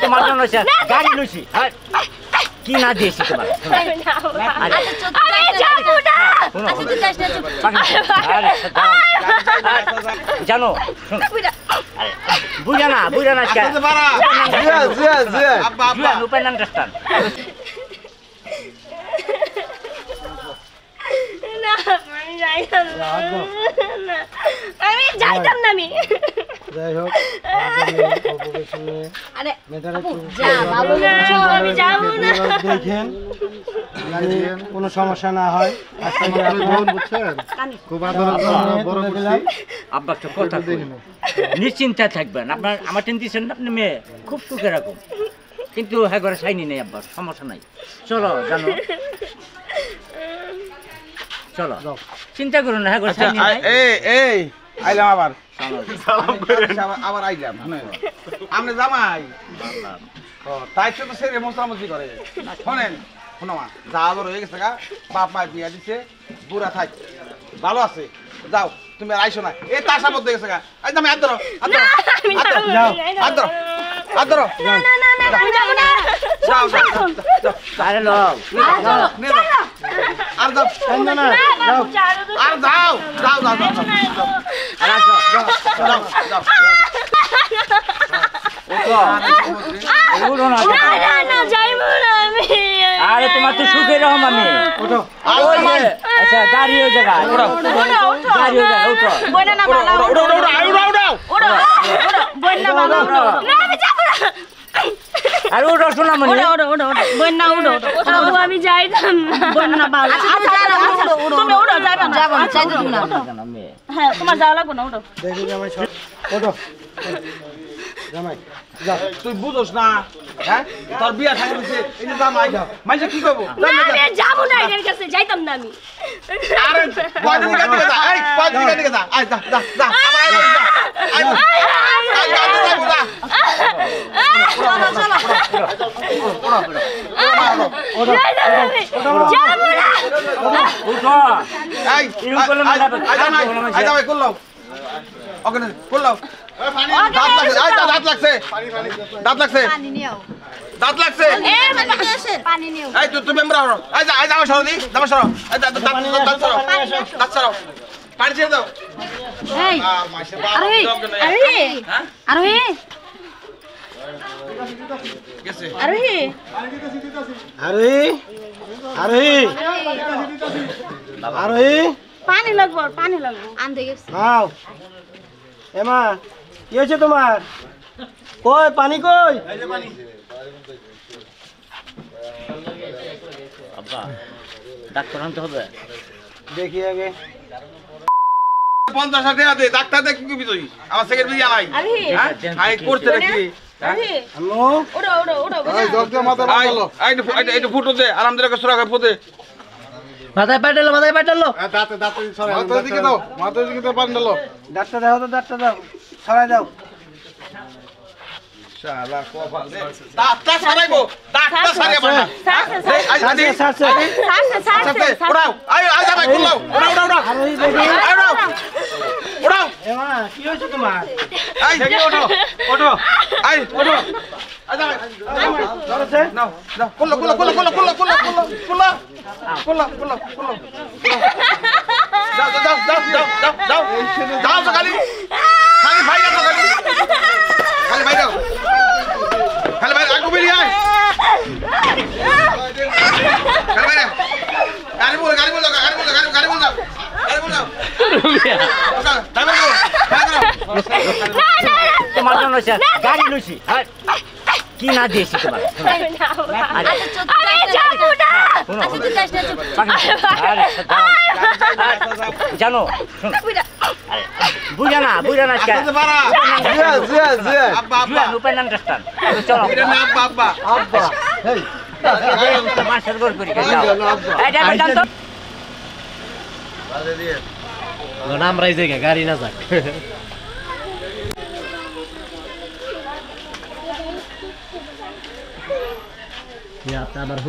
তোমার জন্য গাড়ি লইছি কি না দিয়েছি তোমার জানো বুঝা না ওপেন আন্ডারস্ট্যান্ড আমি যাইতাম না আমি যাই হোক দেখেন কোনো সমস্যা না হয় আব্বা একটা কথা নিশ্চিন্তা থাকবেন আপনার আমার টেনশন আপনি মেয়ে খুব সুখে রাখুন কিন্তু হ্যাঁ ঘরে সাইনি নেই আব্বা সমস্যা নাই চলো জানো চলো চিন্তা করুন না হ্যাঁ ঘরে সাইনি নাই এই আইলাম আবার আবার আইলাম আপনি জামাই তাই তো সে মোস্তামতি করে শোনেন শোনো মা যা আদর হয়ে গেছে বাপ মা বিয়া দিছে বুড়া থাক ভালো আছে যাও তুমি আর আইসো না এই তার মধ্যে গেছে গা আজ আমি আদর আদর আদর যাও আরে লোক আর যাও আর যাও যাও যাও যাও আরে তোমার তো সুখের রহম আমি আচ্ছা গাড়ি ওই জায়গায় গাড়ি ওই জায়গায় আর ওটা শোনা মনে আমি যাইতাম হ্যাঁ তোমার যাওয়া লাগবে না তুই বুঝোস না হ্যাঁ তোর বিয়া থাকে দিছে এই যে জামাই মাইসে কি করব আমি যাব না এর কাছে যাইতাম না আমি আরে কয়দিন দিকে যা এই কয়দিন দিকে যা আই যা যা যা দাঁত লাগছে দাঁত লাগছে এই তুমি আমার সরো দি আমার সরো দাঁত সরো পানি ছেড়ে দাও পানি লাগবো আনতে গেছি এমা কি হয়েছে তোমার কই পানি কই আব্বা ডাক্তার আনতে হবে দেখি আগে 50 টাকা দে ডাক্তার দেখ কি কবি তুই আমার সেকেন্ড বিয়া নাই আই করতে নাকি আম্মু ওড়ো এই জগ দে মাথা ভালো এই ফুটো দে আরাম করে সুরা করে ফুটে মাথায় পাটালো দাঁতে সরাই মাথার দিকে দাও পানি দাও ডাক্তার দাও সরাই দাও শালা কপাল দে দাঁতটা সরাইবো দাঁতটা সরাইবো না সারছে উড়াও আই যাবে কুলাও উড়াও এমা কি হয়েছে তোমার আই ওঠো আই ওঠো ধরেছে নাও কুলা যাও খালি ভাই দাও খালি ভাই আগু বেরিয়ে আয় খালি ভাই গাড়ি বল তোমার জন্য গাড়ি লইছি কি না দিয়েছি তোমার জানো বুঝা না ওপেন আন্ডারস্ট্যান্ড চলো মাস্টার গোল করি আমরা এই জায়গায় গাড়ি না যাক আপনার